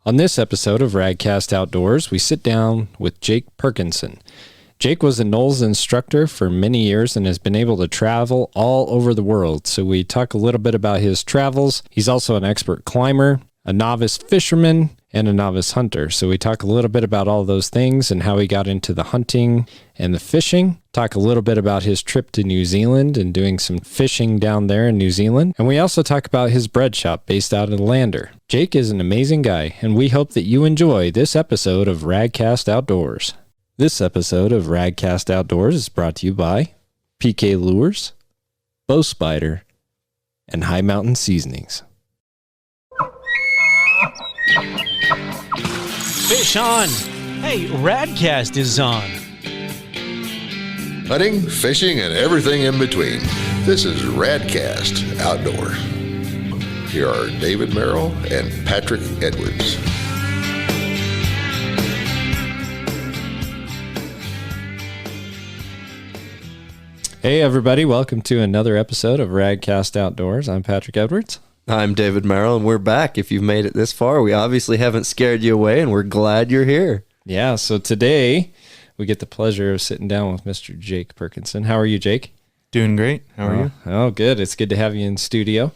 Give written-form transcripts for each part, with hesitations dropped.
On this episode of Radcast Outdoors, we sit down with Jake Perkinson. Jake was a NOLS instructor for many years and has been able to travel all over the world. So we talk a little bit about his travels. He's also an expert climber, a novice fisherman, and a novice hunter. So we talk a little bit about all those things and how he got into the hunting and the fishing. Talk a little bit about his trip to New Zealand and doing some fishing down there in New Zealand. And we also talk about his bread shop based out of Lander. Jake is an amazing guy, and we hope that you enjoy this episode of Radcast Outdoors. This episode of Radcast Outdoors is brought to you by PK Lures, Bow Spider, and High Mountain Seasonings. Fish on! Hey, Radcast is on! Hunting, fishing, and everything in between. This is Radcast Outdoor. Here are David Merrill and Patrick Edwards. Hey everybody, welcome to another episode of Radcast Outdoors. I'm Patrick Edwards. I'm David Merrill, and we're back. If you've made it this far, we obviously haven't scared you away, and we're glad you're here. Yeah, so today we get the pleasure of sitting down with Mr. Jake Perkinson. How are you, Jake? Doing great. How are you? Oh, good. It's good to have you in studio.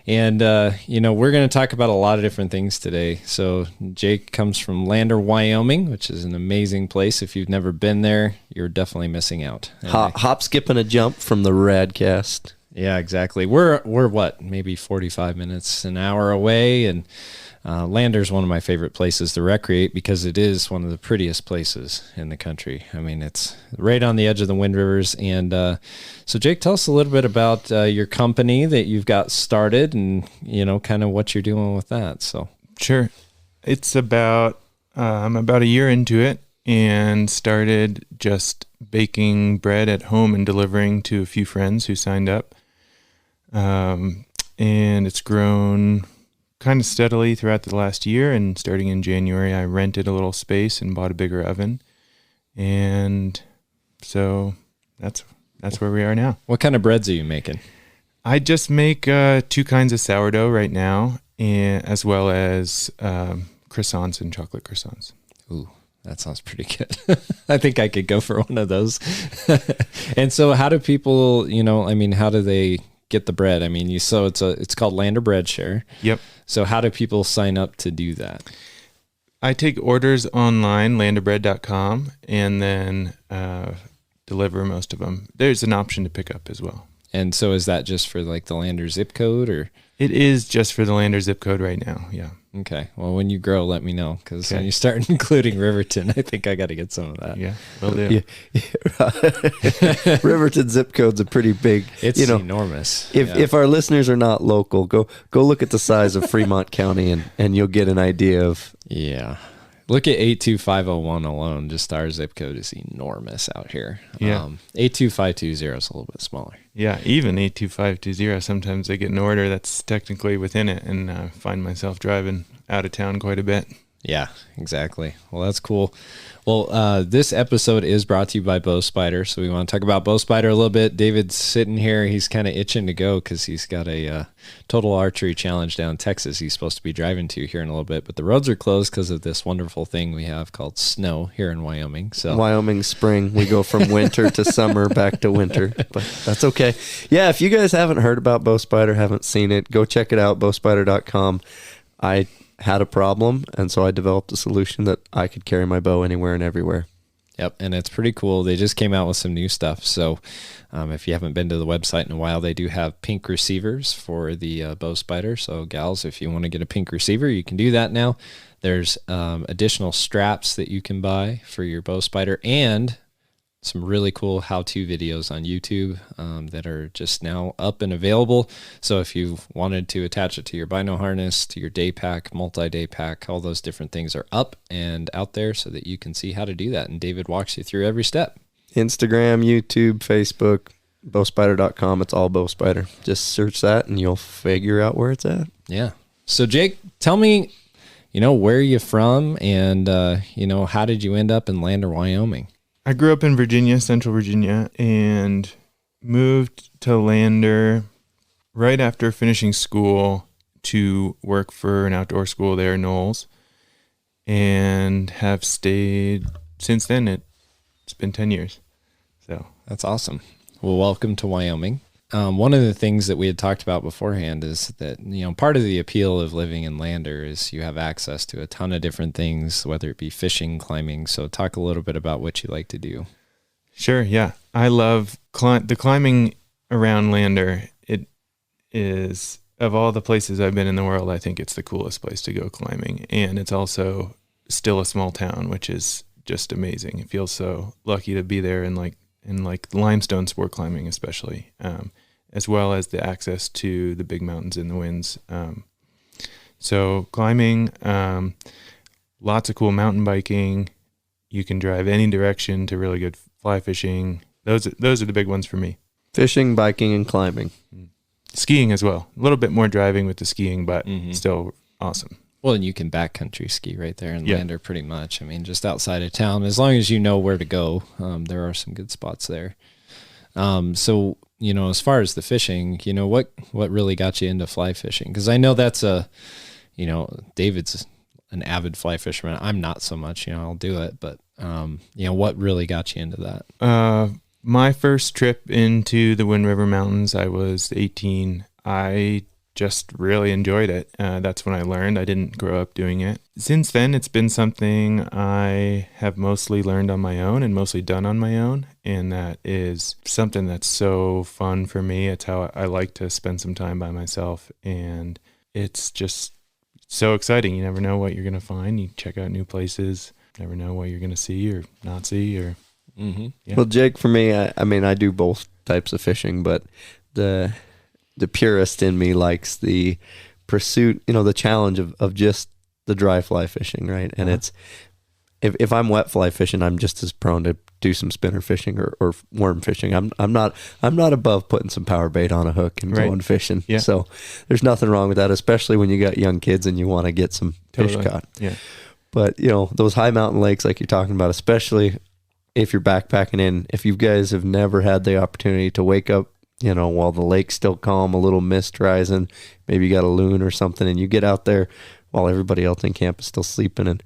And, we're going to talk about a lot of different things today. So Jake comes from Lander, Wyoming, which is an amazing place. If you've never been there, you're definitely missing out. Hop, skip, and a jump from the Radcast. Yeah, exactly. We're what, maybe 45 minutes, an hour away, and Lander's one of my favorite places to recreate because it is one of the prettiest places in the country. I mean, it's right on the edge of the Wind Rivers. And so, Jake, tell us a little bit about your company that you've got started and, kind of what you're doing with that. So, Sure. It's about, I'm about a year into it and started just baking bread at home and delivering to a few friends who signed up. And it's grown kind of steadily throughout the last year, and starting in January, I rented a little space and bought a bigger oven. And so that's where we are now. What kind of breads are you making? I just make two kinds of sourdough right now, and as well as croissants and chocolate croissants. Ooh, that sounds pretty good. I think I could go for one of those. And so how do people, how do they get the bread? I mean, it's called Lander Bread Share. Yep. So how do people sign up to do that? I take orders online, landerbread.com, and then deliver most of them. There's an option to pick up as well. And so is that just for like the Lander zip code, or? It is just for the Lander zip code right now. Yeah. Okay. Well, when you grow, let me know, because when you start including Riverton, I think I got to get some of that. Yeah, will do. Riverton zip code's a pretty big. It's enormous. If our listeners are not local, go look at the size of Fremont County, and you'll get an idea of. Yeah. Look at 82501 alone. Just our zip code is enormous out here. Yeah. 82520 is a little bit smaller. Yeah, even 82520. Sometimes I get an order that's technically within it, and find myself driving out of town quite a bit. Yeah, exactly. Well, that's cool. Well, this episode is brought to you by Bow Spider, so we want to talk about Bow Spider a little bit. David's sitting here. He's kind of itching to go because he's got a total archery challenge down in Texas he's supposed to be driving to here in a little bit, but the roads are closed because of this wonderful thing we have called snow here in Wyoming. So Wyoming spring. We go from winter to summer back to winter, but that's okay. Yeah, if you guys haven't heard about Bow Spider, haven't seen it, go check it out, bowspider.com. I had a problem, and so I developed a solution that I could carry my bow anywhere and everywhere. Yep, and it's pretty cool. They just came out with some new stuff. So if you haven't been to the website in a while, they do have pink receivers for the Bow Spider. So gals, if you want to get a pink receiver, you can do that now. There's additional straps that you can buy for your Bow Spider, and some really cool how-to videos on YouTube that are just now up and available. So if you wanted to attach it to your bino harness, to your day pack, multi-day pack, all those different things are up and out there so that you can see how to do that. And David walks you through every step. Instagram, YouTube, Facebook, bowspider.com. It's all Bow Spider. Just search that and you'll figure out where it's at. Yeah. So Jake, tell me, where are you from, and, how did you end up in Lander, Wyoming? I grew up in Virginia, Central Virginia, and moved to Lander right after finishing school to work for an outdoor school there, NOLS. and have stayed since then. It's been 10 years. So That's awesome. Well, welcome to Wyoming. One of the things that we had talked about beforehand is that, part of the appeal of living in Lander is you have access to a ton of different things, whether it be fishing, climbing. So talk a little bit about what you like to do. sure, yeah. I love the climbing around Lander. It is, of all the places I've been in the world, I think it's the coolest place to go climbing. And it's also still a small town, which is just amazing. It feels so lucky to be there, and in limestone sport climbing especially, as well as the access to the big mountains in the winds. So climbing, lots of cool mountain biking. You can drive any direction to really good fly fishing. Those are the big ones for me. Fishing, biking, and climbing. Skiing as well. A little bit more driving with the skiing, but still awesome. Well, and you can backcountry ski right there in Yeah. Lander pretty much. I mean, just outside of town, as long as you know where to go, there are some good spots there. So, as far as the fishing, what really got you into fly fishing? Because I know that's David's an avid fly fisherman. I'm not so much, I'll do it. But, what really got you into that? My first trip into the Wind River Mountains, I was 18. I just really enjoyed it. That's when I learned. I didn't grow up doing it. Since then, it's been something I have mostly learned on my own and mostly done on my own. And that is something that's so fun for me. It's how I like to spend some time by myself. And it's just so exciting. You never know what you're going to find. You check out new places. Never know what you're going to see or not see. Or yeah. Well, Jake, for me, I do both types of fishing, but the purist in me likes the pursuit, the challenge of just the dry fly fishing, right? And it's, if I'm wet fly fishing, I'm just as prone to do some spinner fishing or worm fishing. I'm not above putting some power bait on a hook and going fishing. Yeah. So there's nothing wrong with that, especially when you got young kids and you want to get some fish caught. Yeah. But those high mountain lakes like you're talking about, especially if you're backpacking in, if you guys have never had the opportunity to wake up, while the lake's still calm, a little mist rising, maybe you got a loon or something, and you get out there while everybody else in camp is still sleeping, and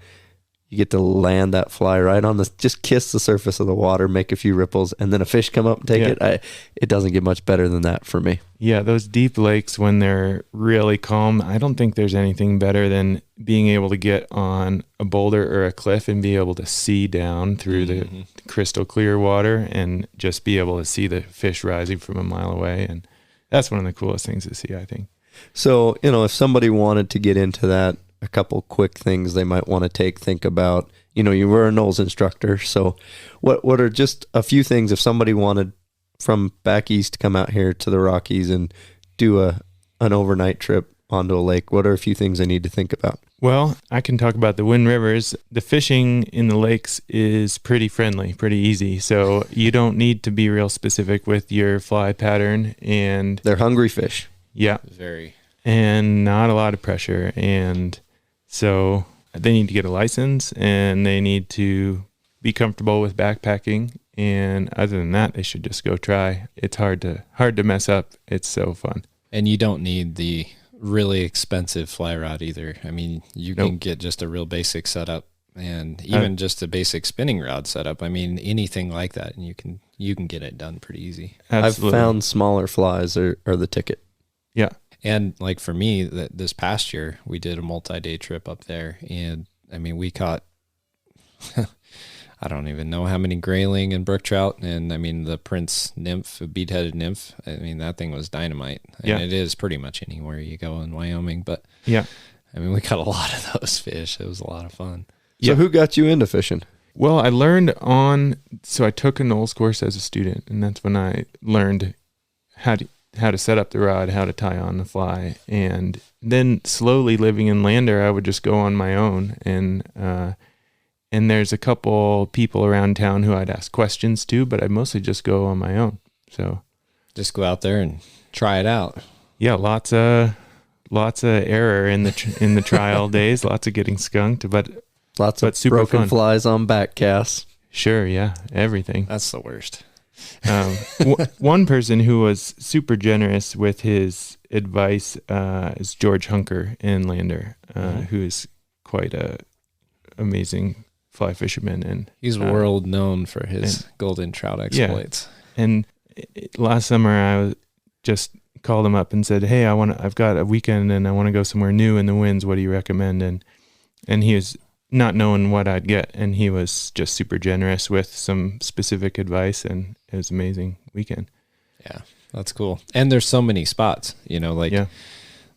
you get to land that fly right on just kiss the surface of the water, make a few ripples, and then a fish come up and take it. It doesn't get much better than that for me. Yeah, those deep lakes, when they're really calm, I don't think there's anything better than being able to get on a boulder or a cliff and be able to see down through the crystal clear water and just be able to see the fish rising from a mile away. And that's one of the coolest things to see, I think. So, if somebody wanted to get into that, a couple quick things they might want to think about. You were a NOLS instructor, so what are just a few things if somebody wanted from back east to come out here to the Rockies and do an overnight trip onto a lake? What are a few things they need to think about? Well, I can talk about the Wind Rivers. The fishing in the lakes is pretty friendly, pretty easy. So you don't need to be real specific with your fly pattern. And they're hungry fish. Yeah. Very. And not a lot of pressure. And so they need to get a license and they need to be comfortable with backpacking. And other than that, they should just go try. It's hard to mess up. It's so fun. And you don't need the really expensive fly rod either. I mean, you can get just a real basic setup and even just a basic spinning rod setup. I mean, anything like that, and you can get it done pretty easy. Absolutely. I've found smaller flies are the ticket. Yeah. And like for me, this past year, we did a multi-day trip up there, and I mean, we caught I don't even know how many grayling and brook trout, and I mean the prince nymph, a bead-headed nymph. I mean, that thing was dynamite. And it is pretty much anywhere you go in Wyoming, but yeah, I mean, we caught a lot of those fish. It was a lot of fun. So who got you into fishing? Well, I learned so I took a NOLS course as a student, and that's when I learned how to set up the rod, how to tie on the fly, and then slowly living in Lander, I would just go on my own, and there's a couple people around town who I'd ask questions to, but I mostly just go on my own. So just go out there and try it out. Yeah, lots of error in the trial days, lots of getting skunked, but super broken fun. Flies on back casts. Sure, yeah, everything. That's the worst. One person who was super generous with his advice is George Hunker in Lander, who is quite a amazing fly fisherman, and He's world known for his golden trout exploits. Yeah. And last summer I just called him up and said, "Hey, I've got a weekend and I want to go somewhere new in the winds. What do you recommend?" And he was not knowing what I'd get, and he was just super generous with some specific advice, and it was an amazing weekend. Yeah, that's cool. And there's so many spots,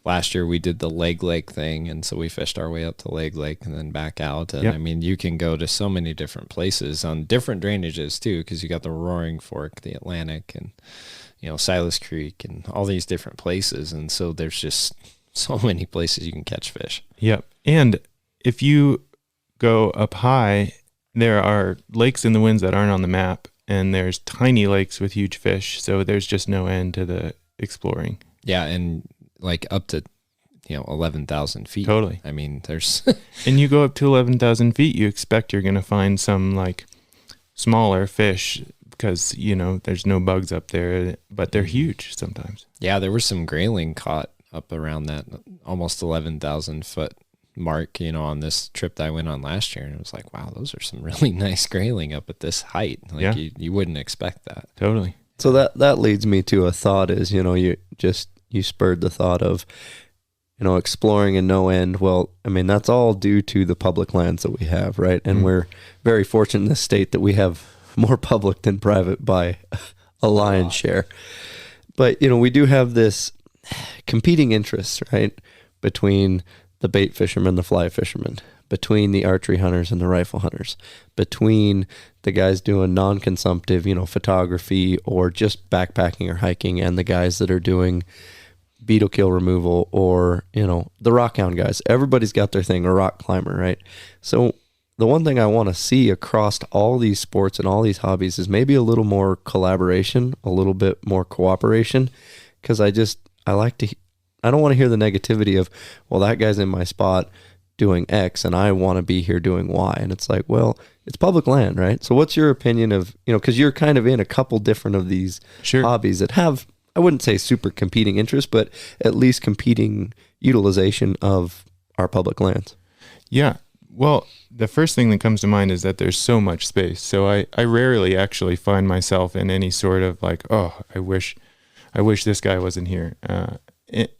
last year we did the Leg Lake thing, and so we fished our way up to Leg Lake and then back out. And I mean, you can go to so many different places on different drainages too, because you got the Roaring Fork, the Atlantic, and Silas Creek, and all these different places. And so there's just so many places you can catch fish. Yep. And if you go up high, there are lakes in the winds that aren't on the map, and there's tiny lakes with huge fish. So there's just no end to the exploring. Yeah. And like up to 11,000 feet. Totally. I mean, there's and you go up to 11,000 feet, you expect you're going to find some like smaller fish because there's no bugs up there, but they're huge sometimes. Yeah, there was some grayling caught up around that almost 11,000 foot mark, on this trip that I went on last year, and it was like, wow, those are some really nice grayling up at this height. Like you wouldn't expect that. Totally. So that leads me to a thought is, you spurred the thought of, exploring in no end. Well, I mean, that's all due to the public lands that we have, right? And we're very fortunate in this state that we have more public than private by a lion's share. But, we do have this competing interests, right? Between the bait fishermen, the fly fishermen, between the archery hunters and the rifle hunters, between the guys doing non-consumptive, photography or just backpacking or hiking, and the guys that are doing beetle kill removal or, the rockhound guys. Everybody's got their thing, or rock climber, right? So the one thing I want to see across all these sports and all these hobbies is maybe a little more collaboration, a little bit more cooperation, because I don't want to hear the negativity of, well, that guy's in my spot doing X and I want to be here doing Y. And it's like, well, it's public land, right? So what's your opinion of, because you're kind of in a couple different of these hobbies that have, I wouldn't say super competing interests, but at least competing utilization of our public lands. Yeah. Well, the first thing that comes to mind is that there's so much space. So I rarely actually find myself in any sort of like, oh, I wish this guy wasn't here.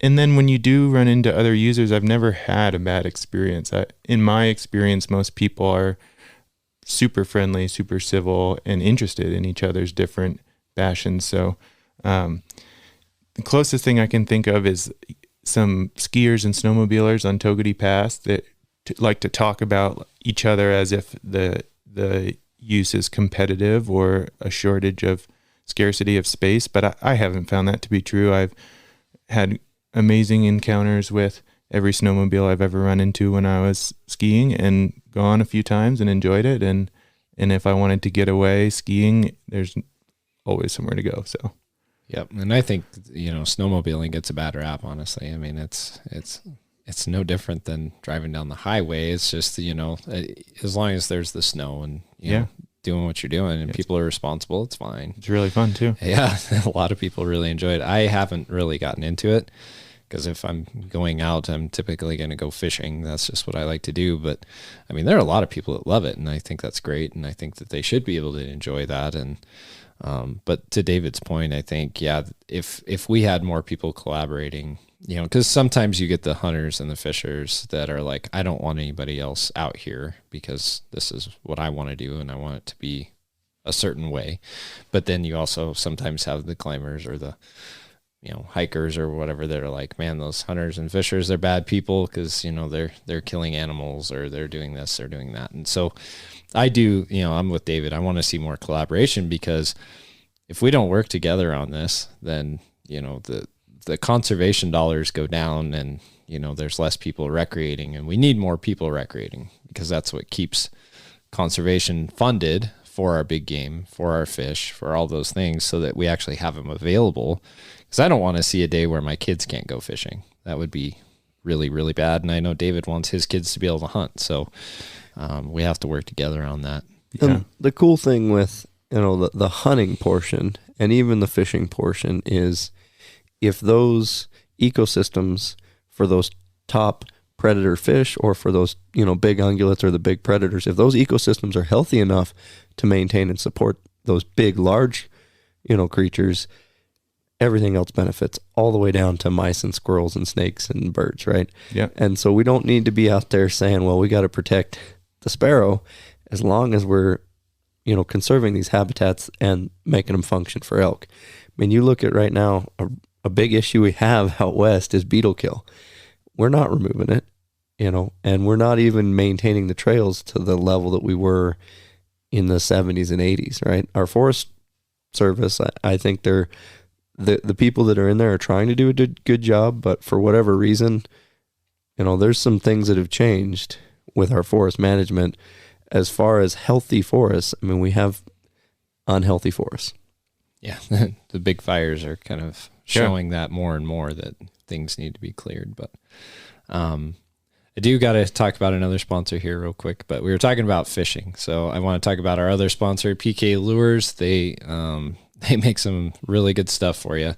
And then when you do run into other users, I've never had a bad experience. In my experience, most people are super friendly, super civil, and interested in each other's different passions. So the closest thing I can think of is some skiers and snowmobilers on Togety Pass that like to talk about each other as if the use is competitive or a shortage of scarcity of space. But I haven't found that to be true. I've had amazing encounters with every snowmobile I've ever run into when I was skiing, and gone a few times and enjoyed it. And if I wanted to get away skiing, there's always somewhere to go. So, yep. And I think, snowmobiling gets a bad rap, honestly. I mean, it's no different than driving down the highway. It's just, as long as there's the snow and, doing what you're doing and people are responsible, it's fine. It's really fun too. Yeah. A lot of people really enjoy it. I haven't really gotten into it because if I'm going out, I'm typically going to go fishing. That's just what I like to do. But I mean, there are a lot of people that love it, and I think that's great. And I think that they should be able to enjoy that. And, but to David's point, I think, if we had more people collaborating, because sometimes you get the hunters and the fishers that are like, I don't want anybody else out here because this is what I want to do and I want it to be a certain way. But then you also sometimes have the climbers or the, hikers or whatever that are like, man, those hunters and fishers, they're bad people because, they're killing animals or they're doing this, they're doing that. And so I do, I'm with David. I want to see more collaboration, because if we don't work together on this, then, the conservation dollars go down and, there's less people recreating, and we need more people recreating because that's what keeps conservation funded for our big game, for our fish, for all those things, so that we actually have them available. Because I don't want to see a day where my kids can't go fishing. That would be really, really bad. And I know David wants his kids to be able to hunt. So we have to work together on that. Yeah. The cool thing with, the hunting portion and even the fishing portion is if those ecosystems for those top predator fish or for those, big ungulates or the big predators, if those ecosystems are healthy enough to maintain and support those big, large, creatures, everything else benefits all the way down to mice and squirrels and snakes and birds, right? Yeah. And so we don't need to be out there saying, well, we got to protect the sparrow, as long as we're, conserving these habitats and making them function for elk. I mean, you look at right now, a big issue we have out west is beetle kill. We're not removing it, and we're not even maintaining the trails to the level that we were in the 70s and 80s, right? Our Forest Service, I think they're, the people that are in there are trying to do a good job, but for whatever reason, there's some things that have changed with our forest management. As far as healthy forests, I mean, we have unhealthy forests. Yeah, the big fires are kind of showing that more and more, that things need to be cleared. But I do got to talk about another sponsor here real quick, but we were talking about fishing. So I want to talk about our other sponsor, PK Lures. They make some really good stuff for you.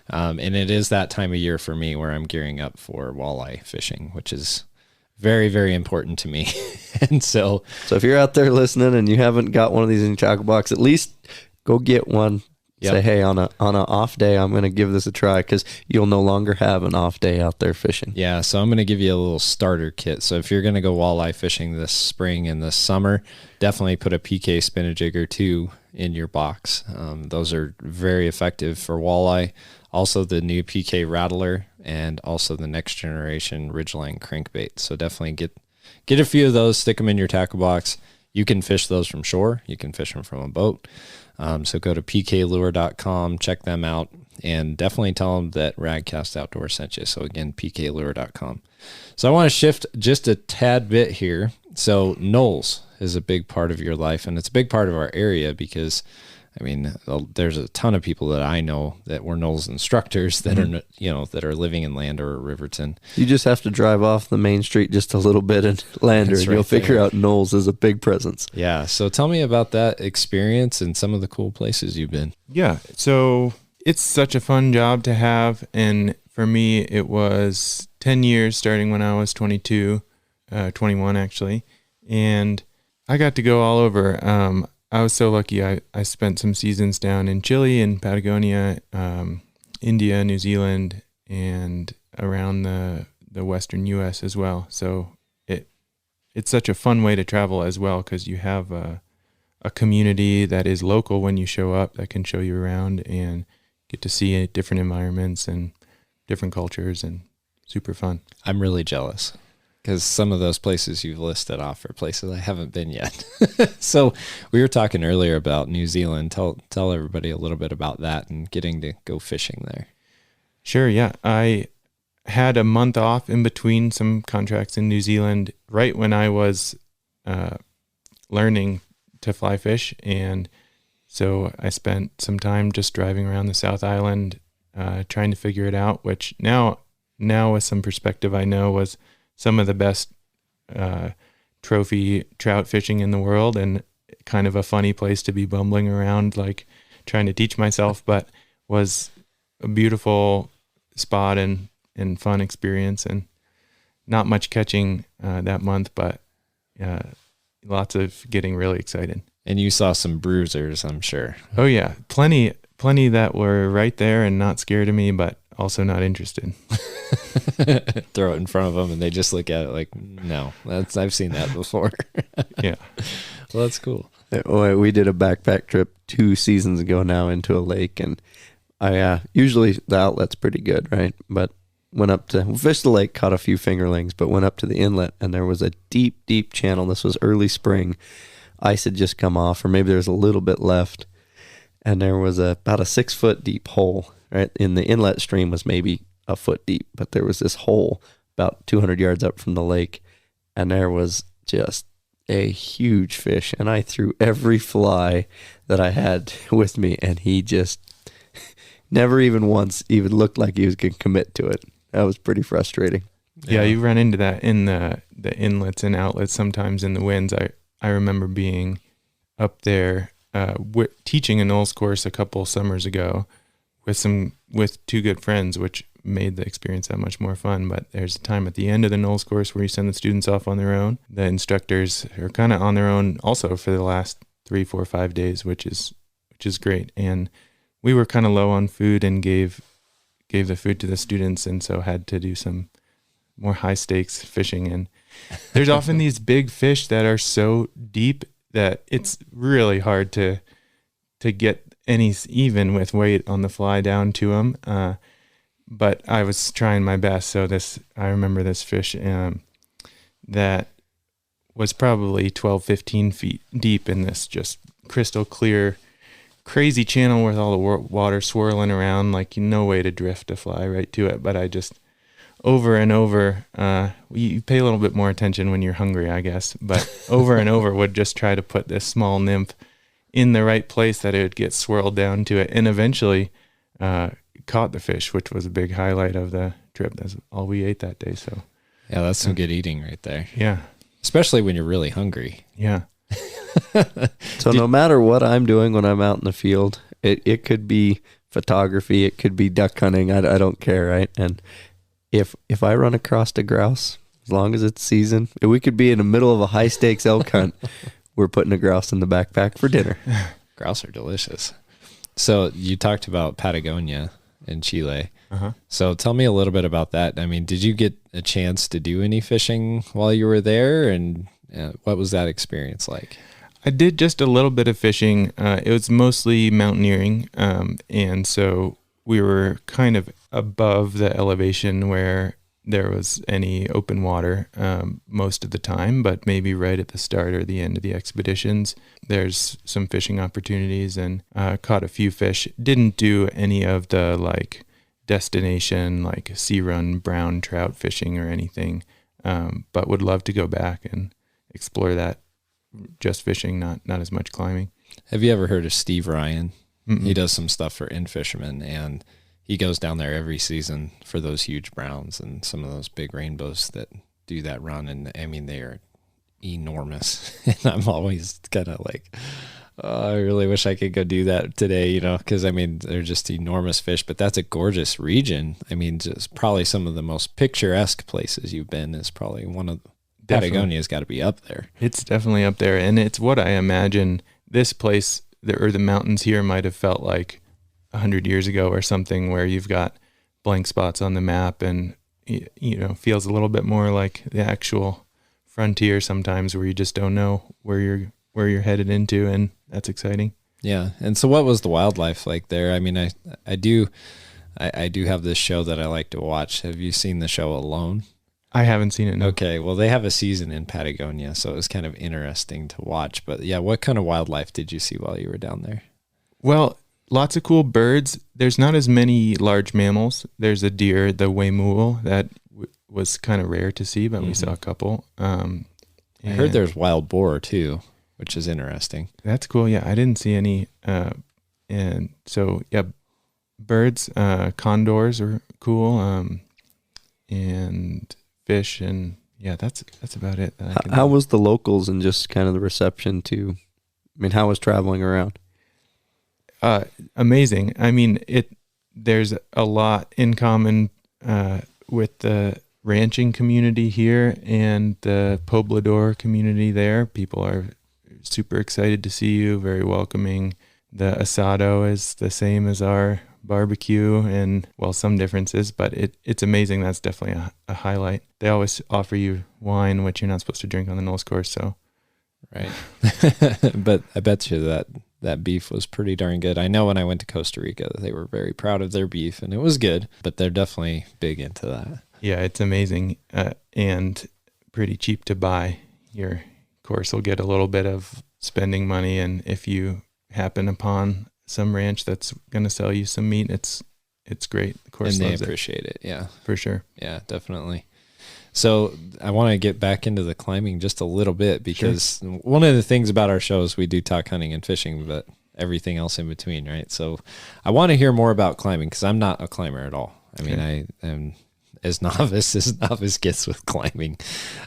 And it is that time of year for me where I'm gearing up for walleye fishing, which is very, very important to me. And so if you're out there listening and you haven't got one of these in your tackle box, at least go get one. Yep. Say, hey, on an off day, I'm going to give this a try, because you'll no longer have an off day out there fishing. Yeah, so I'm going to give you a little starter kit. So if you're going to go walleye fishing this spring and this summer, definitely put a PK spinach jig or two in your box. Those are very effective for walleye. Also the new PK Rattler, and also the next generation Ridgeline crankbait. So definitely get a few of those, stick them in your tackle box. You can fish those from shore. You can fish them from a boat. So go to pklure.com, check them out, and definitely tell them that Radcast Outdoors sent you. So again, pklure.com. So I want to shift just a tad bit here. So NOLS is a big part of your life, and it's a big part of our area, because I mean, there's a ton of people that I know that were NOLS instructors that are, that are living in Lander or Riverton. You just have to drive off the main street just a little bit in Lander, and you'll figure out NOLS is a big presence. Yeah. So tell me about that experience and some of the cool places you've been. Yeah. So it's such a fun job to have. And for me, it was 10 years starting when I was 21 actually. And I got to go all over. I was so lucky. I spent some seasons down in Chile and Patagonia, India, New Zealand, and around the Western U.S. as well. So it's such a fun way to travel as well, because you have a community that is local when you show up, that can show you around and get to see different environments and different cultures, and super fun. I'm really jealous, because some of those places you've listed off are places I haven't been yet. So we were talking earlier about New Zealand. Tell everybody a little bit about that and getting to go fishing there. Sure, yeah. I had a month off in between some contracts in New Zealand right when I was learning to fly fish. And so I spent some time just driving around the South Island trying to figure it out, which now with some perspective I know was some of the best trophy trout fishing in the world, and kind of a funny place to be bumbling around, like trying to teach myself, but was a beautiful spot and fun experience, and not much catching that month, but lots of getting really excited. And you saw some bruisers, I'm sure. Oh yeah, plenty that were right there and not scared of me, but also not interested. Throw it in front of them and they just look at it like, no, I've seen that before. Yeah. Well, that's cool. We did a backpack trip 2 seasons ago now into a lake, and I usually the outlet's pretty good, right? But fished the lake, caught a few fingerlings, but went up to the inlet, and there was a deep channel. This was early spring. Ice had just come off, or maybe there was a little bit left, and there was about a 6 foot deep hole. Right in the inlet stream was maybe a foot deep, but there was this hole about 200 yards up from the lake, and there was just a huge fish, and I threw every fly that I had with me, and he just never even once even looked like he was going to commit to it. That was pretty frustrating. Yeah, you run into that in the inlets and outlets sometimes in the winds. I remember being up there teaching a NOLS course a couple summers ago with 2 good friends, which made the experience that much more fun. But there's a time at the end of the NOLS course where you send the students off on their own. The instructors are kind of on their own also for the last 3, 4, 5 days, which is great. And we were kind of low on food and gave the food to the students, and so had to do some more high stakes fishing. And there's often these big fish that are so deep that it's really hard to get any even with weight on the fly down to them. But I was trying my best. So I remember this fish that was probably 12, 15 feet deep in this just crystal clear, crazy channel with all the water swirling around, like no way to drift a fly right to it. But I just over and over, you pay a little bit more attention when you're hungry, I guess, but over and over would just try to put this small nymph in the right place that it would get swirled down to it, and eventually caught the fish, which was a big highlight of the trip. That's all we ate that day. So Yeah, that's some good eating right there. yeah, Especially when you're really hungry. yeah. So no matter what I'm doing when I'm out in the field, it could be photography, it could be duck hunting. I don't care, right? And if I run across a grouse, as long as it's season, we could be in the middle of a high stakes elk hunt. We're putting a grouse in the backpack for dinner. Grouse are delicious. So you talked about Patagonia in Chile. Uh-huh. So tell me a little bit about that. I mean, did you get a chance to do any fishing while you were there? And what was that experience like? I did just a little bit of fishing. It was mostly mountaineering. And so we were kind of above the elevation where there was any open water most of the time, but maybe right at the start or the end of the expeditions, there's some fishing opportunities, and caught a few fish. Didn't do any of the like destination, like sea run brown trout fishing or anything, but would love to go back and explore that. Just fishing, not as much climbing. Have you ever heard of Steve Ryan? Mm-mm. He does some stuff for In Fisherman, and he goes down there every season for those huge browns and some of those big rainbows that do that run. And I mean, they are enormous. And I'm always kind of like, oh, I really wish I could go do that today, because I mean, they're just enormous fish, but that's a gorgeous region. I mean, just probably some of the most picturesque places you've been is probably one of Patagonia's got to be up there. It's definitely up there, and it's what I imagine this place or the mountains here might have felt like 100 years ago or something, where you've got blank spots on the map, and feels a little bit more like the actual frontier sometimes, where you just don't know where you're headed into, and that's exciting. Yeah. And so what was the wildlife like there? I mean, I do have this show that I like to watch. Have you seen the show Alone? I haven't seen it. No. Okay, well, they have a season in Patagonia, so it was kind of interesting to watch. But yeah, what kind of wildlife did you see while you were down there? Well, lots of cool birds. There's not as many large mammals. There's a deer, the Huemul, that was kind of rare to see, but we saw a couple. I heard there's wild boar too, which is interesting. That's cool. Yeah, I didn't see any. And so, yeah, birds, condors are cool, and fish, and yeah, that's about it. How was the locals and just kind of the reception to, how was traveling around? Amazing. I mean, there's a lot in common with the ranching community here and the poblador community there. People are super excited to see you, very welcoming. The asado is the same as our barbecue, and some differences, but it's amazing. That's definitely a highlight. They always offer you wine, which you're not supposed to drink on the NOLS course. So, right. But I bet you that beef was pretty darn good. I know when I went to Costa Rica, they were very proud of their beef, and it was good, but they're definitely big into that. Yeah, it's amazing, and pretty cheap to buy. Your course will get a little bit of spending money, and if you happen upon some ranch that's going to sell you some meat, it's great. Of course, and they appreciate it. Yeah, for sure. Yeah, definitely. So I want to get back into the climbing just a little bit, because one of the things about our show is we do talk hunting and fishing, but everything else in between, right? So I want to hear more about climbing, because I'm not a climber at all. I mean, I am as novice gets with climbing.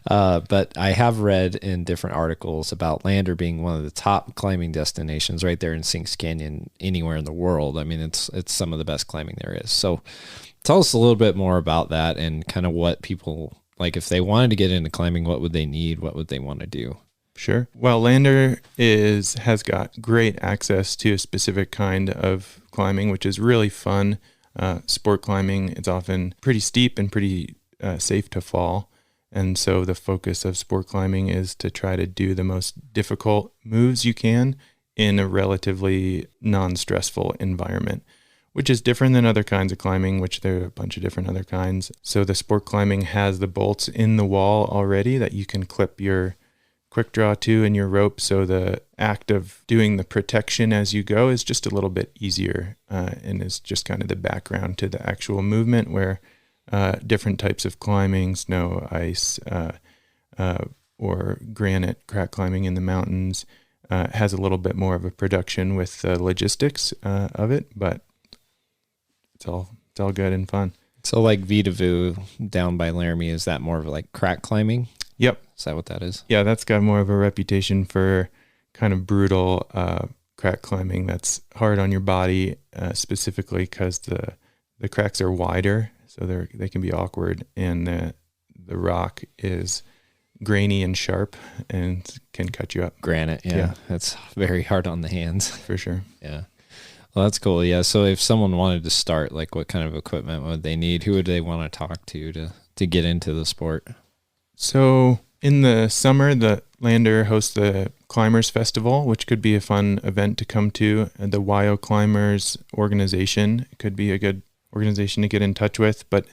But I have read in different articles about Lander being one of the top climbing destinations right there in Sinks Canyon anywhere in the world. I mean, it's some of the best climbing there is. So tell us a little bit more about that and kind of what people, like if they wanted to get into climbing, what would they need? What would they want to do? Sure. Well, Lander has got great access to a specific kind of climbing, which is really fun. Sport climbing, it's often pretty steep and pretty safe to fall. And so the focus of sport climbing is to try to do the most difficult moves you can in a relatively non-stressful environment, which is different than other kinds of climbing, which there are a bunch of different other kinds. So the sport climbing has the bolts in the wall already that you can clip your quick draw to and your rope. So the act of doing the protection as you go is just a little bit easier and is just kind of the background to the actual movement, where different types of climbing, snow, ice, or granite crack climbing in the mountains has a little bit more of a production with the logistics of it, but it's all good and fun. So like Vitavu down by Laramie, is that more of like crack climbing? Yep. Is that what that is? Yeah, that's got more of a reputation for kind of brutal crack climbing that's hard on your body, specifically because the cracks are wider, so they can be awkward, and the rock is grainy and sharp and can cut you up. Granite, yeah. That's very hard on the hands. For sure. Yeah. Well, that's cool. Yeah. So if someone wanted to start, like what kind of equipment would they need? Who would they want to talk to get into the sport? So in the summer, the Lander hosts the Climbers Festival, which could be a fun event to come to. The WYO Climbers organization could be a good organization to get in touch with. But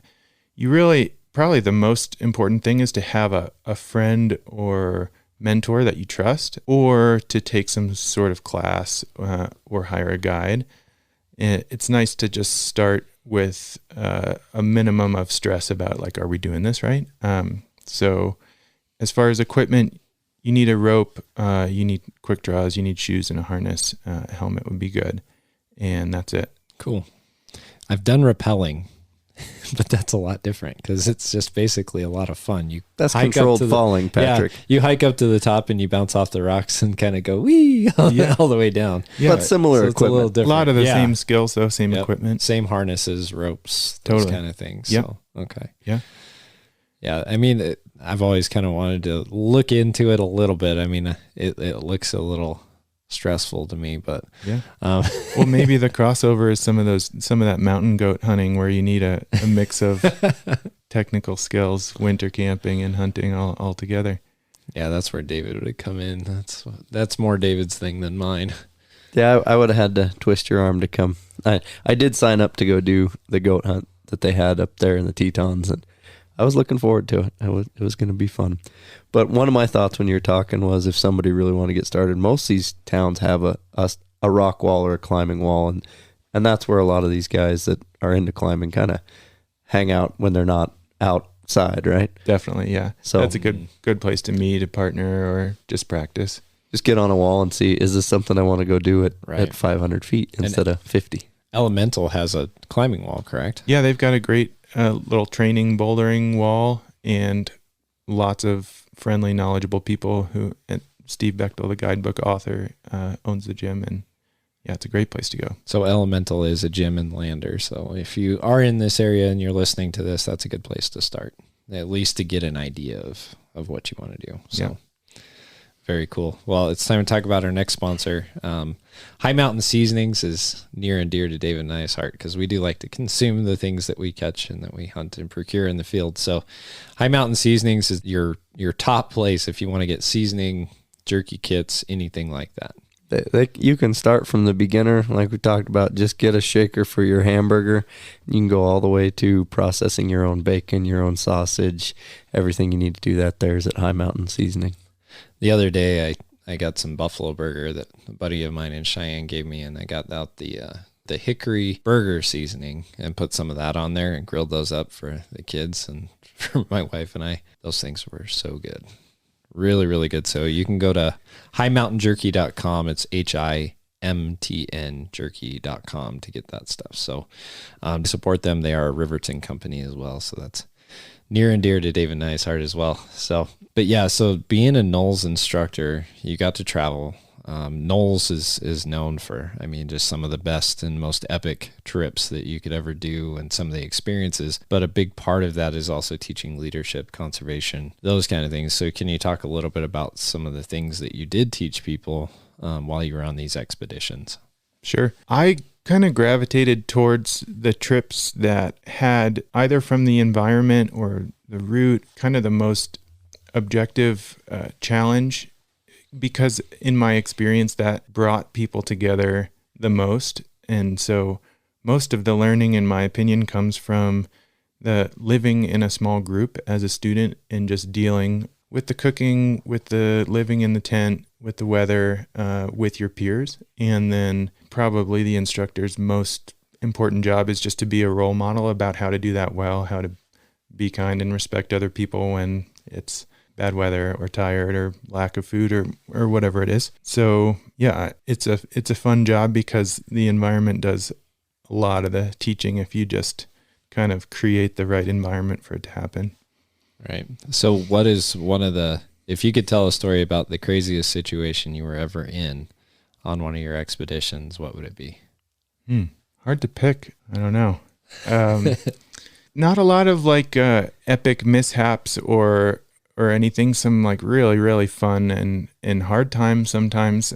you really, probably the most important thing is to have a friend or mentor that you trust, or to take some sort of class or hire a guide. It's nice to just start with a minimum of stress about, like, are we doing this right? So as far as equipment, you need a rope, you need quick draws, you need shoes and a harness. A helmet would be good. And that's it. Cool. I've done rappelling, but that's a lot different because it's just basically a lot of fun. That's controlled falling, Patrick. Yeah, you hike up to the top and you bounce off the rocks and kind of go wee all the way down. Yeah, but similar equipment. A lot of the same skills, though, same equipment. Same harnires, ropes, those kind of things. Yep. So, okay. Yeah. Yeah, I mean, I've always kind of wanted to look into it a little bit. I mean, it looks a little stressful to me, but yeah. Well, maybe the crossover is some of that mountain goat hunting where you need a mix of technical skills, winter camping and hunting all together. Yeah, that's where David would come in. That's more David's thing than mine. Yeah, I would have had to twist your arm to come. I did sign up to go do the goat hunt that they had up there in the Tetons, and I was looking forward to it. It was going to be fun. But one of my thoughts when you were talking was, if somebody really wanted to get started, most of these towns have a rock wall or a climbing wall, and that's where a lot of these guys that are into climbing kind of hang out when they're not outside, right? Definitely, yeah. So that's a good place to meet a partner or just practice. Just get on a wall and see, is this something I want to go do at 500 feet instead of 50? Elemental has a climbing wall, correct? Yeah, they've got a great little training bouldering wall and lots of friendly, knowledgeable people and Steve Bechtel, the guidebook author, owns the gym, and yeah, it's a great place to go. So Elemental is a gym in Lander. So if you are in this area and you're listening to this, that's a good place to start, at least to get an idea of what you want to do. So very cool. Well, it's time to talk about our next sponsor. High Mountain Seasonings is near and dear to David and I's heart because we do like to consume the things that we catch and that we hunt and procure in the field. So High Mountain Seasonings is your top place if you want to get seasoning, jerky kits, anything like that. You can start from the beginner, like we talked about. Just get a shaker for your hamburger. You can go all the way to processing your own bacon, your own sausage, everything you need to do that there is at High Mountain Seasoning. The other day, I got some buffalo burger that a buddy of mine in Cheyenne gave me, and I got out the hickory burger seasoning and put some of that on there and grilled those up for the kids and for my wife and I. Those things were so good. Really, really good. So you can go to highmountainjerky.com. It's HIMTN jerky.com to get that stuff. So support them. They are a Riverton company as well. So that's near and dear to David and I's heart as well. So, but yeah, so being a NOLS instructor, you got to travel. NOLS is known for, I mean, just some of the best and most epic trips that you could ever do and some of the experiences. But a big part of that is also teaching leadership, conservation, those kind of things. So can you talk a little bit about some of the things that you did teach people while you were on these expeditions? Sure. I kind of gravitated towards the trips that had either from the environment or the route kind of the most objective challenge, because in my experience that brought people together the most. And so most of the learning, in my opinion, comes from the living in a small group as a student and just dealing with the cooking, with the living in the tent, with the weather, with your peers. And then probably the instructor's most important job is just to be a role model about how to do that well, how to be kind and respect other people when it's bad weather or tired or lack of food or whatever it is. So yeah, it's a fun job because the environment does a lot of the teaching if you just kind of create the right environment for it to happen. Right. So what is if you could tell a story about the craziest situation you were ever in on one of your expeditions, what would it be? Hard to pick. I don't know. Not a lot of like epic mishaps or anything, some like really, really fun and hard times sometimes.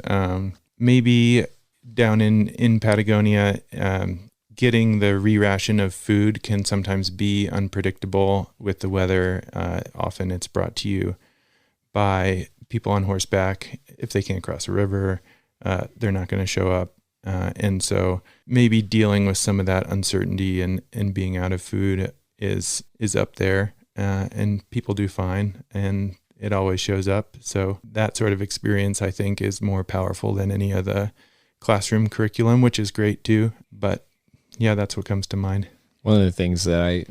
Maybe down in Patagonia, getting the re-ration of food can sometimes be unpredictable with the weather. Often it's brought to you by people on horseback. If they can't cross a river, they're not going to show up. And so maybe dealing with some of that uncertainty and being out of food is up there. And people do fine, and it always shows up. So that sort of experience, I think, is more powerful than any of the classroom curriculum, which is great too. But yeah, that's what comes to mind. One of the things that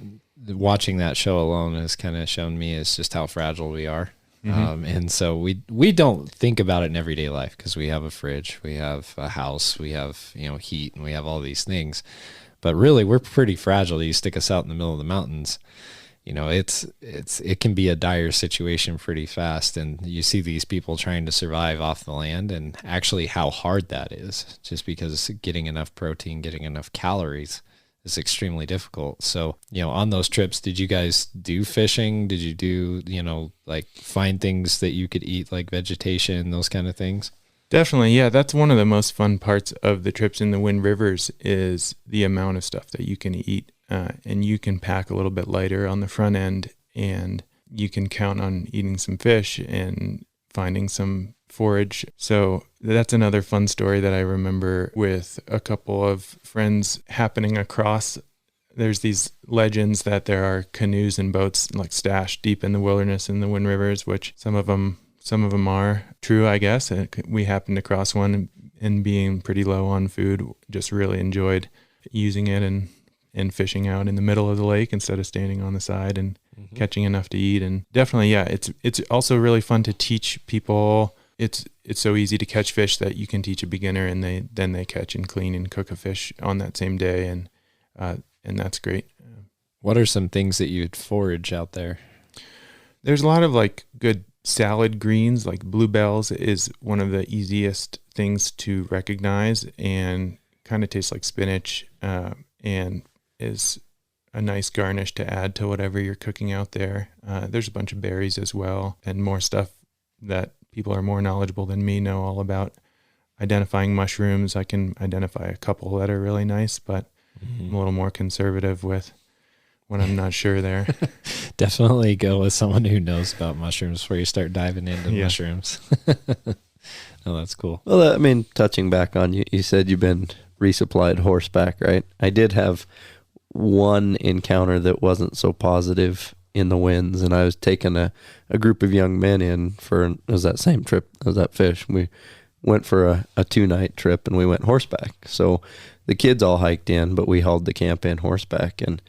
watching that show alone has kind of shown me is just how fragile we are. Mm-hmm. And so we don't think about it in everyday life because we have a fridge, we have a house, we have, heat, and we have all these things. But really, we're pretty fragile. You stick us out in the middle of the mountains, it can be a dire situation pretty fast. And you see these people trying to survive off the land and actually how hard that is, just because getting enough protein, getting enough calories is extremely difficult. So, on those trips, did you guys do fishing? Did you do, like find things that you could eat, like vegetation, those kind of things? Definitely. Yeah. That's one of the most fun parts of the trips in the Wind Rivers is the amount of stuff that you can eat. And you can pack a little bit lighter on the front end, and you can count on eating some fish and finding some forage. So that's another fun story that I remember with a couple of friends happening across. There's these legends that there are canoes and boats like stashed deep in the wilderness in the Wind Rivers, which some of them are true, I guess. And we happened to cross one, and being pretty low on food, just really enjoyed using it and fishing out in the middle of the lake instead of standing on the side and catching enough to eat. And definitely, yeah, it's also really fun to teach people. It's so easy to catch fish that you can teach a beginner, and they catch and clean and cook a fish on that same day, and that's great. What are some things that you'd forage out there? There's a lot of like good salad greens, like bluebells is one of the easiest things to recognize, and kind of tastes like spinach, and is a nice garnish to add to whatever you're cooking out there. There's a bunch of berries as well, and more stuff that people are more knowledgeable than me know all about. Identifying mushrooms, I can identify a couple that are really nice, but I'm a little more conservative with when I'm not sure there. Definitely go with someone who knows about mushrooms before you start diving into mushrooms. Oh, that's cool. Well, touching back on you said you've been resupplied horseback, right? I did have one encounter that wasn't so positive in the winds, and I was taking a group of young men in it was that same trip as that fish. We went for a 2-night trip, and we went horseback. So the kids all hiked in, but we hauled the camp in horseback. And,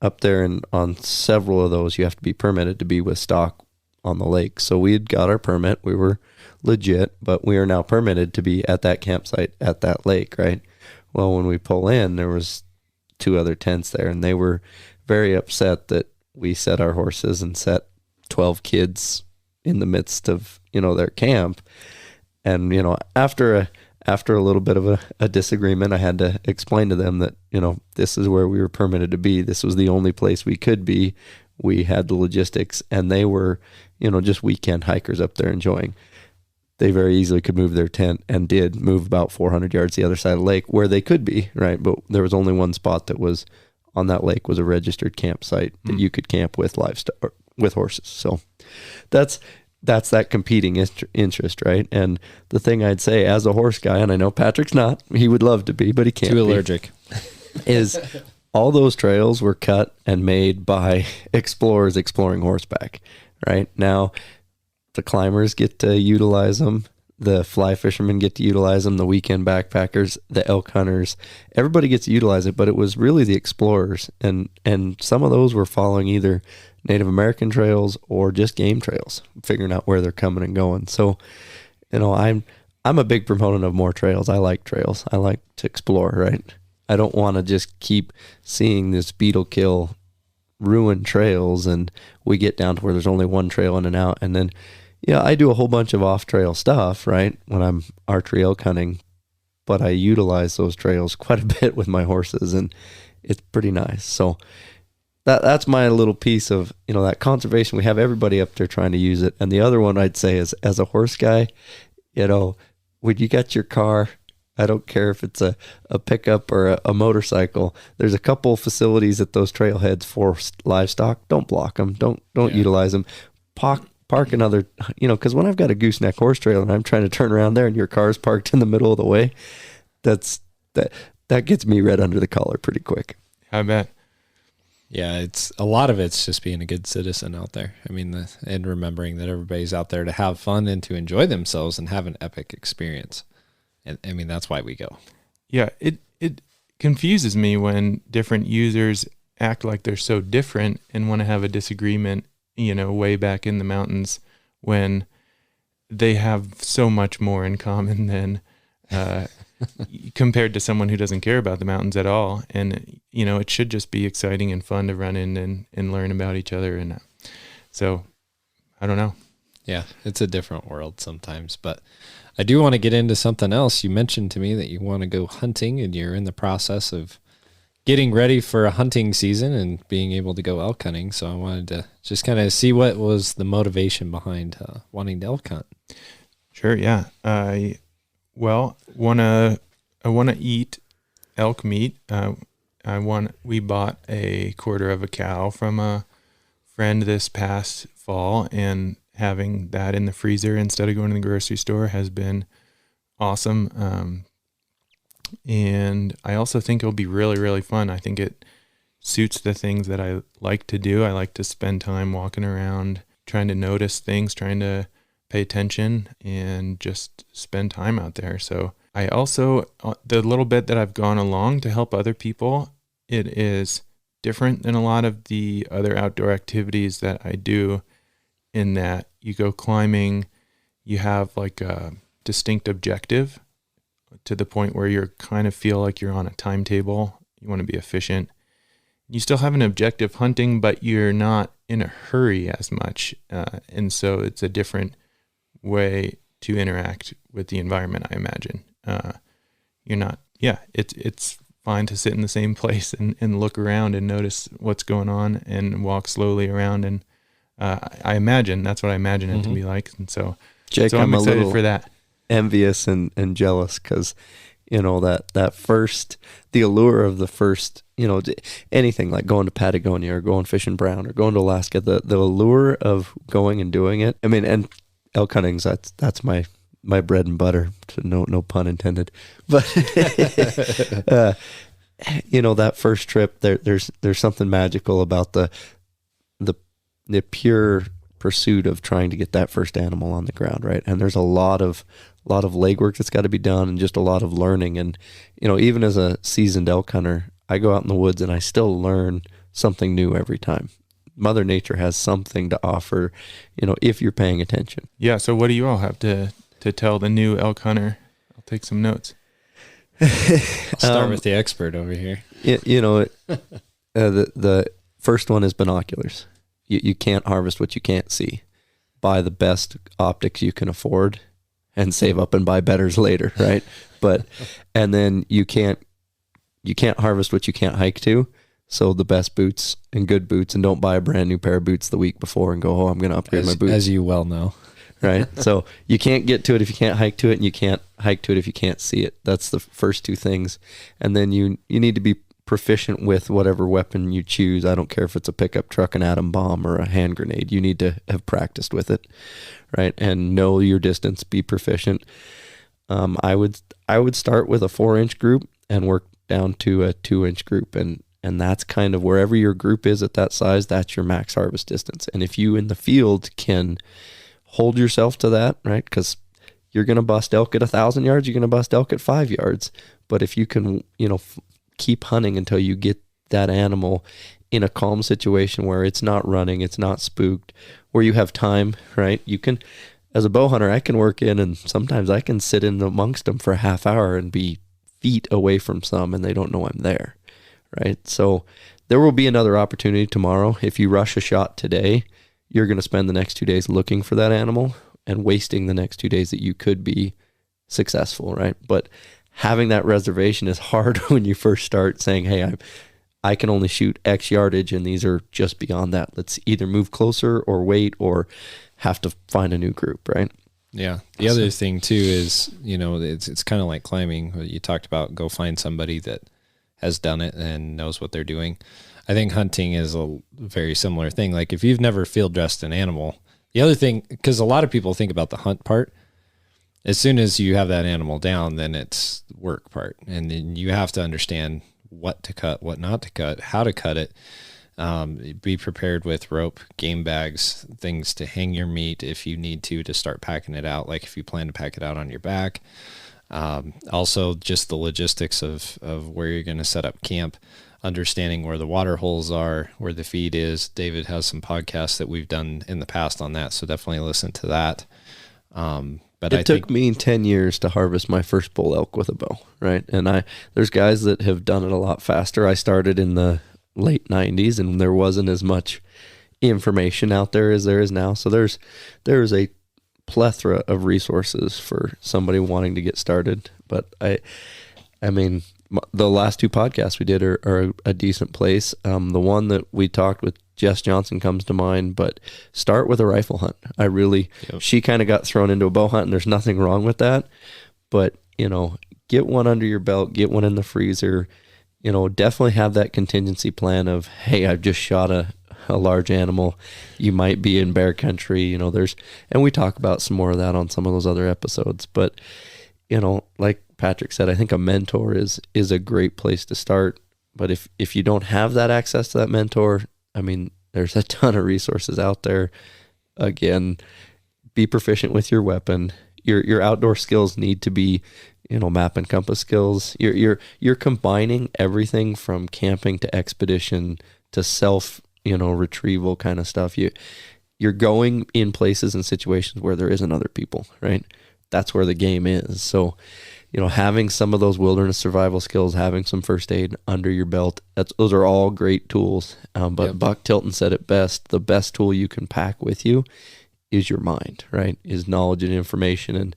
up there and on several of those, you have to be permitted to be with stock on the lake. So we had got our permit. We were legit, but we are now permitted to be at that campsite at that lake, right? Well, when we pull in, there was 2 other tents there, and they were very upset that we set our horses and set 12 kids in the midst of, their camp. And, after a little bit of a disagreement, I had to explain to them that, this is where we were permitted to be. This was the only place we could be. We had the logistics, and they were, just weekend hikers up there enjoying. They very easily could move their tent, and did move about 400 yards the other side of the lake where they could be, right? But there was only one spot that was on that lake, was a registered campsite that you could camp with livestock, or with horses. So that's that competing interest, right? And the thing I'd say as a horse guy, and I know Patrick's not, he would love to be, but he can't Too allergic. is all those trails were cut and made by explorers exploring horseback, right? Now, the climbers get to utilize them. The fly fishermen get to utilize them. The weekend backpackers, the elk hunters, everybody gets to utilize it, but it was really the explorers. And some of those were following either Native American trails or just game trails, figuring out where they're coming and going. So, I'm a big proponent of more trails. I like trails. I like to explore, right? I don't want to just keep seeing this beetle kill ruin trails, and we get down to where there's only one trail in and out. And then, I do a whole bunch of off-trail stuff, right, when I'm archery elk hunting, but I utilize those trails quite a bit with my horses, and it's pretty nice. So that's my little piece of, that conservation. We have everybody up there trying to use it. And the other one I'd say is, as a horse guy, when you got your car, I don't care if it's a pickup or a motorcycle, there's a couple facilities at those trailheads for livestock. Don't block them. Don't utilize them. Park another, because when I've got a gooseneck horse trail and I'm trying to turn around there and your car's parked in the middle of the way, that gets me red under the collar pretty quick. I bet. Yeah, it's a lot of it's just being a good citizen out there. I mean, and remembering that everybody's out there to have fun and to enjoy themselves and have an epic experience. And I mean, that's why we go. Yeah, it confuses me when different users act like they're so different and want to have a disagreement, way back in the mountains, when they have so much more in common than compared to someone who doesn't care about the mountains at all. And, it should just be exciting and fun to run in and learn about each other. And so, I don't know. Yeah, it's a different world sometimes. But I do want to get into something else. You mentioned to me that you want to go hunting, and you're in the process of getting ready for a hunting season and being able to go elk hunting. So I wanted to just kind of see what was the motivation behind wanting to elk hunt. Sure. Yeah. I want to eat elk meat. We bought a quarter of a cow from a friend this past fall, and having that in the freezer instead of going to the grocery store has been awesome. And I also think it'll be really, really fun. I think it suits the things that I like to do. I like to spend time walking around, trying to notice things, trying to pay attention, and just spend time out there. So I also, the little bit that I've gone along to help other people, it is different than a lot of the other outdoor activities that I do, in that you go climbing, you have like a distinct objective to the point where you kind of feel like you're on a timetable. You want to be efficient. You still have an objective hunting, but you're not in a hurry as much. And so it's a different way to interact with the environment, I imagine. It's fine to sit in the same place and look around and notice what's going on and walk slowly around. And I imagine that's what I imagine it to be like. And so, Jake, I'm excited a little for that. Envious and jealous, because that first, the allure of the first, anything like going to Patagonia or going fishing brown or going to Alaska, the allure of going and doing it. I mean, and elk hunting's that's my bread and butter, no pun intended. But that first trip, there's something magical about the pure pursuit of trying to get that first animal on the ground, right? And there's a lot of legwork that's got to be done, and just a lot of learning. And even as a seasoned elk hunter, I go out in the woods and I still learn something new every time. Mother Nature has something to offer, if you're paying attention. Yeah. So what do you all have to tell the new elk hunter? I'll take some notes. I'll start with the expert over here. The first one is binoculars. You can't harvest what you can't see. Buy the best optics you can afford and save up and buy betters later, right? And then you can't harvest what you can't hike to. So the best boots and good boots, and don't buy a brand new pair of boots the week before and go, oh, I'm going to upgrade my boots. As you well know. Right? So you can't get to it if you can't hike to it, and you can't hike to it if you can't see it. That's the first two things. And then you need to be proficient with whatever weapon you choose. I don't care if it's a pickup truck, an atom bomb, or a hand grenade. You need to have practiced with it, right? And know your distance, be proficient. I would start with a 4-inch group and work down to a 2-inch group, and that's kind of wherever your group is at that size, that's your max harvest distance. And if you in the field can hold yourself to that, right? Because you're going to bust elk at 1,000 yards, you're going to bust elk at 5 yards. But if you can, keep hunting until you get that animal in a calm situation where it's not running, it's not spooked, where you have time, right? You can, as a bow hunter, I can work in, and sometimes I can sit in amongst them for a half hour and be feet away from some, and they don't know I'm there. Right. So there will be another opportunity tomorrow. If you rush a shot today, you're going to spend the next 2 days looking for that animal and wasting the next 2 days that you could be successful. Right. But having that reservation is hard when you first start saying, hey, I can only shoot X yardage and these are just beyond that. Let's either move closer or wait or have to find a new group. Right. Yeah. The other thing too is, it's kind of like climbing. You talked about go find somebody that has done it and knows what they're doing. I think hunting is a very similar thing. Like if you've never field dressed an animal, the other thing, because a lot of people think about the hunt part, as soon as you have that animal down, then it's work part. And then you have to understand what to cut, what not to cut, how to cut it. Be prepared with rope, game bags, things to hang your meat if you need to start packing it out. Like if you plan to pack it out on your back. Also just the logistics of where you're going to set up camp, understanding where the water holes are, where the feed is. David has some podcasts that we've done in the past on that, so definitely listen to that. But it took me 10 years to harvest my first bull elk with a bow, right? And there's guys that have done it a lot faster. I started in the late 90s, and there wasn't as much information out there as there is now. So there's a plethora of resources for somebody wanting to get started. But I mean, the last two podcasts we did are a decent place. The one that we talked with Jess Johnson comes to mind, but start with a rifle hunt. She kind of got thrown into a bow hunt, and there's nothing wrong with that. But, get one under your belt, get one in the freezer, definitely have that contingency plan of, hey, I've just shot a large animal. You might be in bear country, and we talk about some more of that on some of those other episodes. But, like Patrick said, I think a mentor is a great place to start. But if you don't have that access to that mentor, I mean, there's a ton of resources out there. Again, be proficient with your weapon. Your outdoor skills need to be, map and compass skills. You're combining everything from camping to expedition to self, retrieval kind of stuff. You're going in places and situations where there isn't other people, right? That's where the game is. So, having some of those wilderness survival skills, having some first aid under your belt, those are all great tools. But yep. Buck Tilton said it best: the best tool you can pack with you is your mind, right? Is knowledge and information. And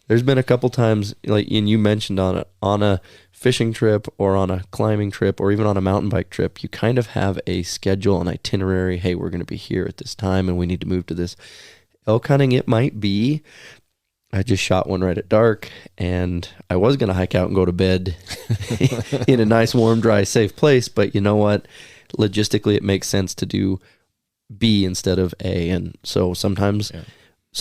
there's been a couple times, like, and you mentioned on a fishing trip or on a climbing trip or even on a mountain bike trip, you kind of have a schedule, an itinerary. Hey, we're going to be here at this time and we need to move to this. Elk hunting, it might be, I just shot one right at dark, and I was going to hike out and go to bed in a nice, warm, dry, safe place. But you know what? Logistically, it makes sense to do B instead of A. And so sometimes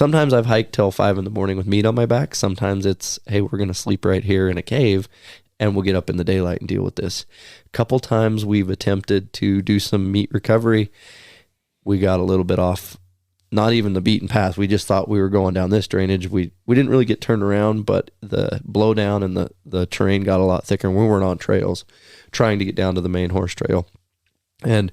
I've hiked till 5 a.m. with meat on my back. Sometimes it's, hey, we're going to sleep right here in a cave, and we'll get up in the daylight and deal with this. A couple times we've attempted to do some meat recovery. We got a little bit off, not even the beaten path. We just thought we were going down this drainage. We didn't really get turned around, but the blowdown and the terrain got a lot thicker, and we weren't on trails trying to get down to the main horse trail. And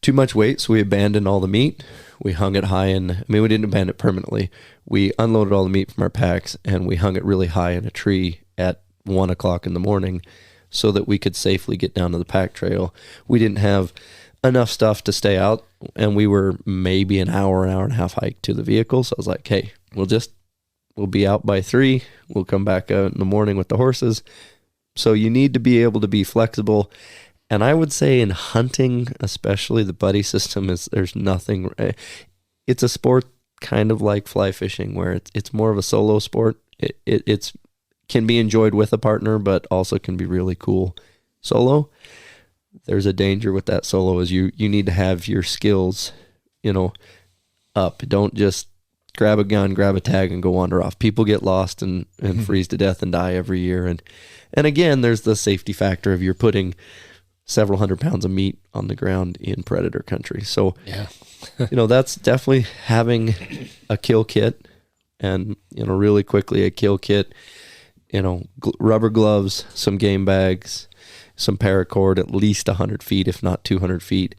too much weight, so we abandoned all the meat. We hung it high we didn't abandon it permanently. We unloaded all the meat from our packs, and we hung it really high in a tree at 1 o'clock in the morning so that we could safely get down to the pack trail. We didn't have enough stuff to stay out, and we were maybe an hour and a half hike to the vehicle. So I was like, hey, we'll be out by 3. We'll come back out in the morning with the horses. So you need to be able to be flexible. And I would say in hunting, especially, the buddy system there's nothing. It's a sport kind of like fly fishing, where it's more of a solo sport. It's can be enjoyed with a partner, but also can be really cool solo. There's a danger with that solo is you need to have your skills, up. Don't just grab a gun, grab a tag, and go wander off. People get lost and freeze to death and die every year. And again, there's the safety factor of you're putting several hundred pounds of meat on the ground in predator country. So, Yeah. that's definitely having a kill kit, and, really quickly a kill kit, rubber gloves, some game bags, some paracord, at least 100 feet, if not 200 feet.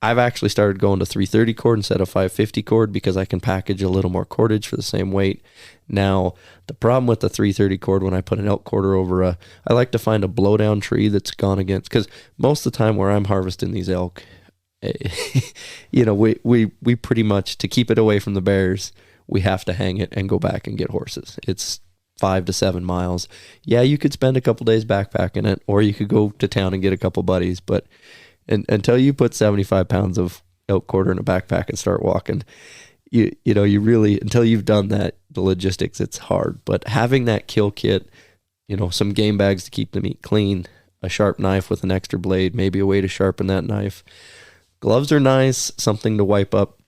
I've actually started going to 330 cord instead of 550 cord because I can package a little more cordage for the same weight. Now, the problem with the 330 cord, when I put an elk quarter over I like to find a blowdown tree that's gone against, because most of the time where I'm harvesting these elk, we pretty much, to keep it away from the bears, we have to hang it and go back and get horses. It's 5 to 7 miles. Yeah, you could spend a couple days backpacking it, or you could go to town and get a couple buddies, but until you put 75 pounds of elk quarter in a backpack and start walking, you really, until you've done that, the logistics, it's hard. But having that kill kit, some game bags to keep the meat clean, a sharp knife with an extra blade, maybe a way to sharpen that knife. Gloves are nice, something to wipe up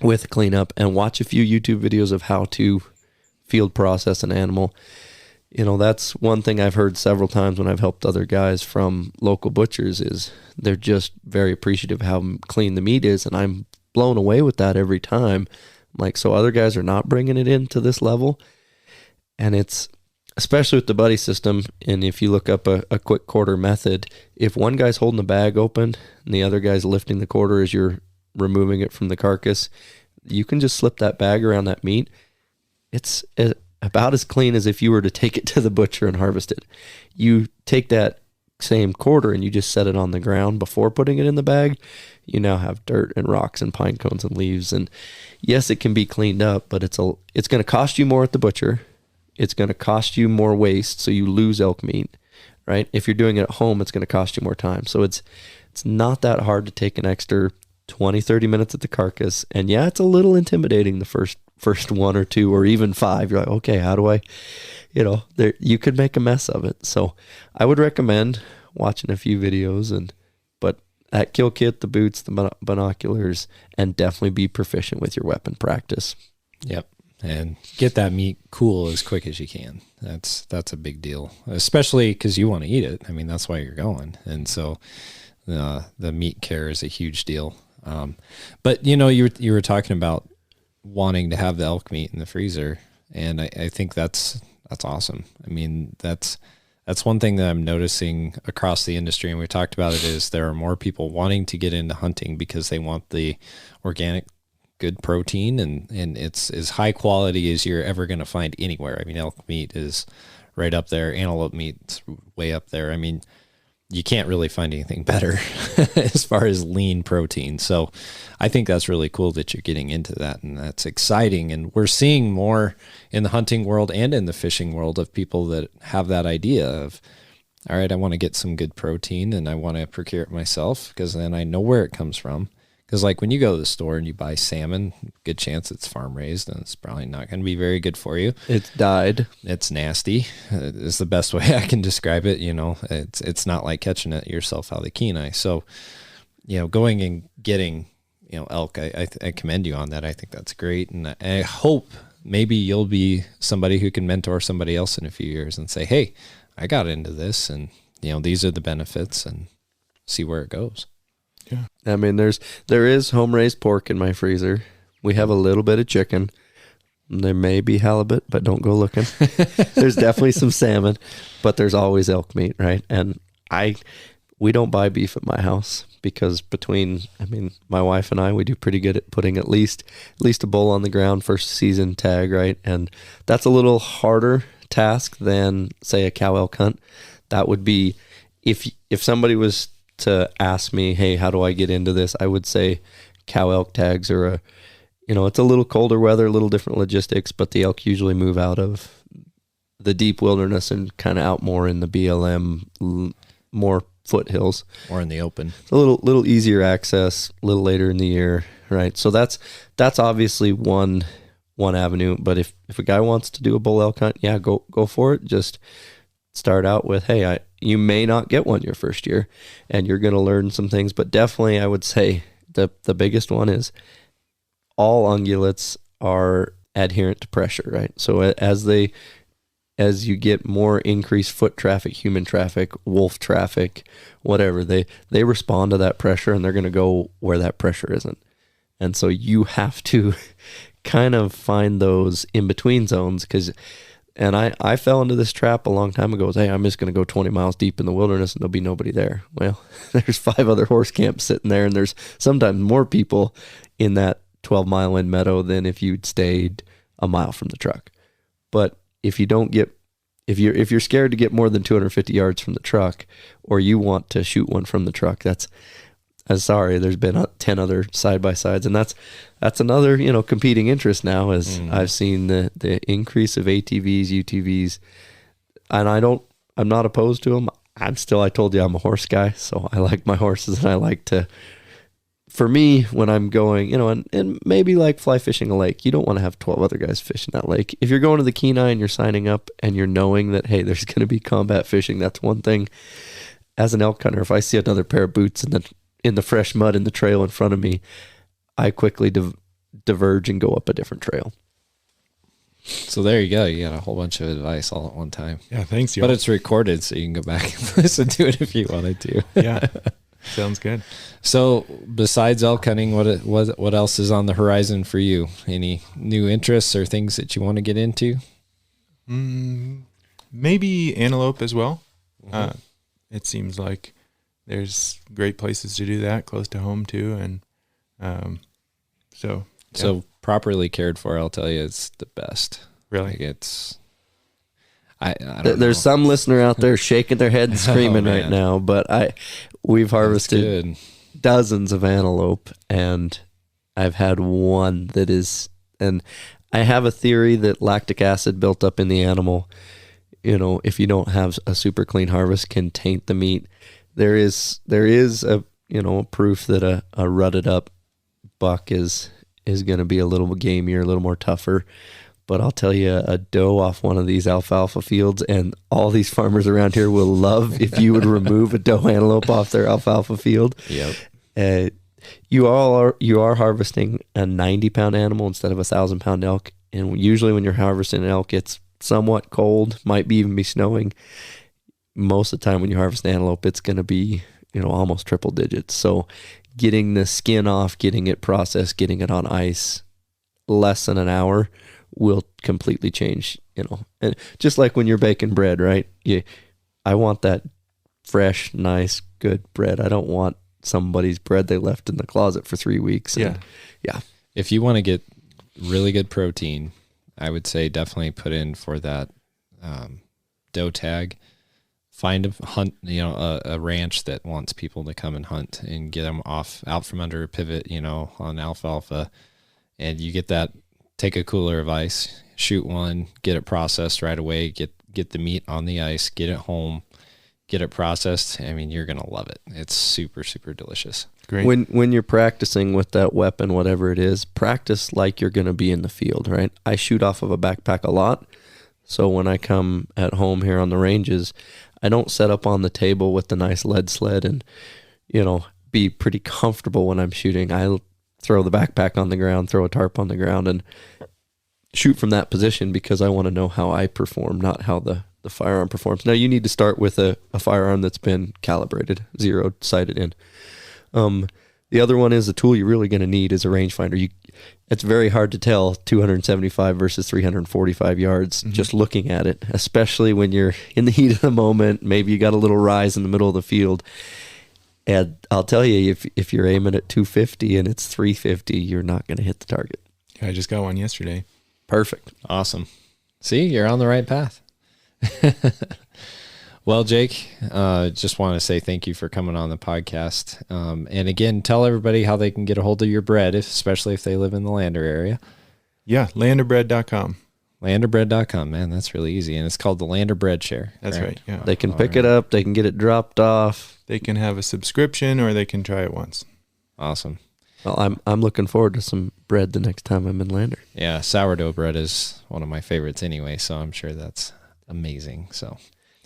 with cleanup, and watch a few YouTube videos of how to field process an animal. That's one thing I've heard several times when I've helped other guys from local butchers, is they're just very appreciative of how clean the meat is, and I'm blown away with that every time. Like, so other guys are not bringing it into this level, and it's, especially with the buddy system, and if you look up a quick quarter method, if one guy's holding the bag open and the other guy's lifting the quarter as you're removing it from the carcass, you can just slip that bag around that meat. It's about as clean as if you were to take it to the butcher and harvest it. You take that same quarter and you just set it on the ground before putting it in the bag, you now have dirt and rocks and pine cones and leaves. And yes, it can be cleaned up, but it's going to cost you more at the butcher. It's going to cost you more waste, so you lose elk meat, right? If you're doing it at home, it's going to cost you more time. So it's not that hard to take an extra 20, 30 minutes at the carcass. And yeah, it's a little intimidating the first 1 or 2 or even 5. You're like, okay, how do I, you could make a mess of it. So I would recommend watching a few videos, but that kill kit, the boots, the binoculars, and definitely be proficient with your weapon practice. Yep. And get that meat cool as quick as you can. That's a big deal, especially because you want to eat it. I mean, that's why you're going. And so the meat care is a huge deal. But you were talking about wanting to have the elk meat in the freezer, and I think that's awesome. I mean, that's one thing that I'm noticing across the industry, and we talked about it, is there are more people wanting to get into hunting because they want the organic, good protein, and it's as high quality as you're ever going to find anywhere. I mean, elk meat is right up there. Antelope meat's way up there. I mean, you can't really find anything better as far as lean protein. So I think that's really cool that you're getting into that, and that's exciting. And we're seeing more in the hunting world and in the fishing world of people that have that idea of, all right, I want to get some good protein and I want to procure it myself, because then I know where it comes from. Because like when you go to the store and you buy salmon, good chance it's farm raised, and it's probably not going to be very good for you. It's dyed. It's nasty. It's the best way I can describe it. It's not like catching it yourself out of the Kenai. So, going and getting, elk, I commend you on that. I think that's great. And I hope maybe you'll be somebody who can mentor somebody else in a few years and say, hey, I got into this, and, these are the benefits, and see where it goes. Yeah. I mean, there is home raised pork in my freezer. We have a little bit of chicken. There may be halibut, but don't go looking. There's definitely some salmon, but there's always elk meat, right? And we don't buy beef at my house because my wife and I, we do pretty good at putting at least a bull on the ground first season tag, right? And that's a little harder task than, say, a cow elk hunt. That would be, if somebody was to ask me, hey, how do I get into this? I would say cow elk tags are it's a little colder weather, a little different logistics, but the elk usually move out of the deep wilderness and kind of out more in the BLM, more foothills. Or in the open. It's a little easier access, a little later in the year, right? So that's obviously one avenue. But if a guy wants to do a bull elk hunt, yeah, go for it. Just start out with, hey, you may not get one your first year, and you're going to learn some things. But definitely, I would say the biggest one is all ungulates are adherent to pressure, right? So as you get more increased foot traffic, human traffic, wolf traffic, whatever, they respond to that pressure, and they're going to go where that pressure isn't. And so you have to kind of find those in-between zones, and I fell into this trap a long time ago. Hey, I'm just going to go 20 miles deep in the wilderness and there'll be nobody there. Well, there's 5 other horse camps sitting there, and there's sometimes more people in that 12-mile in meadow than if you'd stayed a mile from the truck. But if you're scared to get more than 250 yards from the truck, or you want to shoot one from the truck, there's been 10 other side-by-sides, and that's another, competing interest now, as I've seen the increase of ATVs, UTVs, and I'm not opposed to them. I told you I'm a horse guy, so I like my horses, and I like to, for me, when I'm going, and maybe like fly fishing a lake, you don't want to have 12 other guys fishing that lake. If you're going to the Kenai and you're signing up and you're knowing that, hey, there's going to be combat fishing, that's one thing. As an elk hunter, if I see another pair of boots in the fresh mud in the trail in front of me, I quickly diverge and go up a different trail. So there you go. You got a whole bunch of advice all at one time. Yeah, thanks, y'all. But it's recorded, so you can go back and listen to it if you wanted to. Yeah, sounds good. So besides elk hunting, what else is on the horizon for you? Any new interests or things that you want to get into? Maybe antelope as well. Mm-hmm. It seems like there's great places to do that close to home too, and so properly cared for, I'll tell you, it's the best. Really, like it's. I don't There's know. some listener out there shaking their head and screaming right now, but we've harvested dozens of antelope, and I've had one that is, and I have a theory that lactic acid built up in the animal, if you don't have a super clean harvest, can taint the meat. There is a proof that a rutted up buck is going to be a little gamier, a little more tougher. But I'll tell you, a doe off one of these alfalfa fields, and all these farmers around here will love if you would remove a doe antelope off their alfalfa field. Yep. You are harvesting a 90-pound animal instead of a 1,000-pound elk. And usually when you're harvesting an elk, it's somewhat cold, might even be snowing. Most of the time when you harvest antelope, it's going to be, almost triple digits. So getting the skin off, getting it processed, getting it on ice, less than an hour will completely change, and just like when you're baking bread, right? I want that fresh, nice, good bread. I don't want somebody's bread they left in the closet for 3 weeks. Yeah. If you want to get really good protein, I would say definitely put in for that doe tag. Find a ranch that wants people to come and hunt and get them out from under a pivot, on alfalfa, and you get that. Take a cooler of ice, shoot one, get it processed right away, get the meat on the ice, get it home, get it processed. I mean, you're going to love it. It's super, super delicious. Great. When you're practicing with that weapon, whatever it is, practice like you're going to be in the field, right? I shoot off of a backpack a lot. So when I come at home here on the ranges, I don't set up on the table with the nice lead sled and, be pretty comfortable when I'm shooting. I throw the backpack on the ground, throw a tarp on the ground, and shoot from that position because I want to know how I perform, not how the firearm performs. Now, you need to start with a firearm that's been calibrated, zeroed, sighted in. The other one is the tool you're really going to need is a rangefinder. It's very hard to tell 275 versus 345 yards just looking at it, especially when you're in the heat of the moment. Maybe you got a little rise in the middle of the field. And I'll tell you, if you're aiming at 250 and it's 350, you're not going to hit the target. I just got one yesterday. Perfect. Awesome. See, you're on the right path. Well, Jake, just want to say thank you for coming on the podcast. And again, tell everybody how they can get a hold of your bread, especially if they live in the Lander area. Yeah, landerbread.com. Landerbread.com, man, that's really easy. And it's called the Lander Bread Share. That's right, yeah. They can pick it up. They can get it dropped off. They can have a subscription or they can try it once. Awesome. Well, I'm looking forward to some bread the next time I'm in Lander. Yeah, sourdough bread is one of my favorites anyway, so I'm sure that's amazing. So,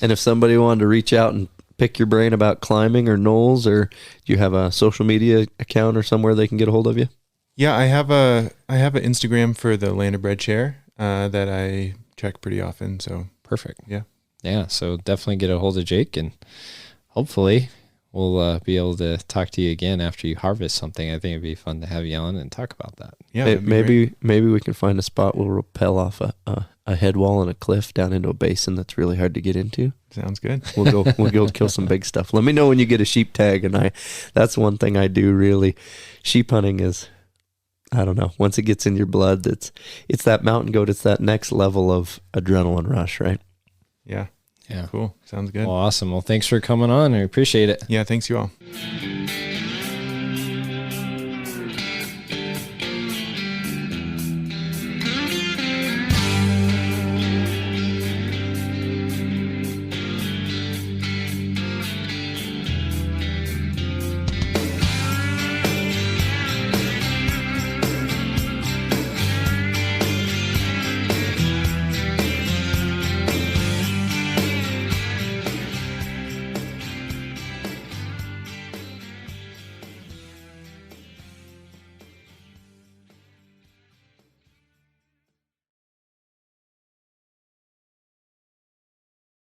and if somebody wanted to reach out and pick your brain about climbing or NOLS, or do you have a social media account or somewhere they can get a hold of you? Yeah, I have an Instagram for the Lander Bread Share that I check pretty often. So perfect. Yeah. So definitely get a hold of Jake, and hopefully we'll be able to talk to you again after you harvest something. I think it'd be fun to have you on and talk about that. Yeah, maybe we can find a spot where we'll rappel off a head wall and a cliff down into a basin that's really hard to get into. Sounds good. We'll go kill some big stuff. Let me know when you get a sheep tag, and that's one thing I do really. Sheep hunting is, I don't know, once it gets in your blood, it's that mountain goat, it's that next level of adrenaline rush, right? Yeah. Yeah. Cool. Sounds good. Well, awesome. Well, thanks for coming on. I appreciate it. Yeah, thanks you all.